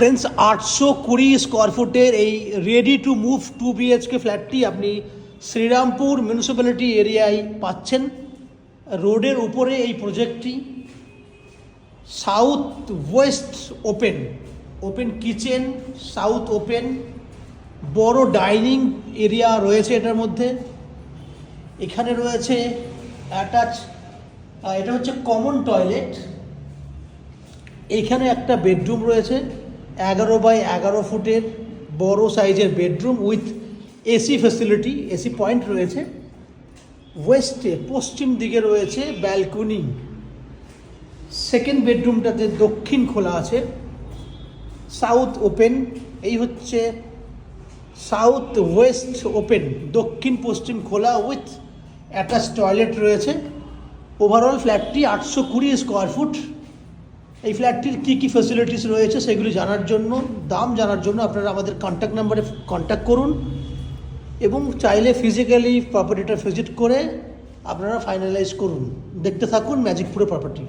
Friends 820 square ফুটের এই ready to move 2 BHK ফ্ল্যাটটি আপনি শ্রীরামপুর মিউনিসিপ্যালিটি এরিয়ায় পাচ্ছেন। রোডের উপরে এই প্রজেক্টটি, south west open open kitchen, south open, বড় ডাইনিং এরিয়া রয়েছে এটার মধ্যে। এখানে রয়েছে অ্যাটাচ, এটা হচ্ছে কমন টয়লেট। এইখানে একটা বেডরুম রয়েছে 11 বাই 11 ফুটের বড় সাইজের bedroom with AC facility, AC point রয়েছে। ওয়েস্টে পশ্চিম দিকে রয়েছে ব্যালকনি। সেকেন্ড বেডরুমটাতে দক্ষিণ খোলা আছে, সাউথ ওপেন। এই হচ্ছে সাউথ ওয়েস্ট ওপেন, দক্ষিণ পশ্চিম খোলা উইথ অ্যাটাচ টয়লেট রয়েছে। ওভারঅল ফ্ল্যাটটি 820 স্কোয়ার ফুট। এই ফ্ল্যাটটির কী কী ফ্যাসিলিটিস রয়েছে সেগুলি জানার জন্য, দাম জানার জন্য আপনারা আমাদের কন্ট্যাক্ট নাম্বারে কন্ট্যাক্ট করুন এবং চাইলে ফিজিক্যালি প্রপার্টিটা ভিজিট করে আপনারা ফাইনালাইজ করুন। দেখতে থাকুন ম্যাজিকপুরে প্রপার্টি।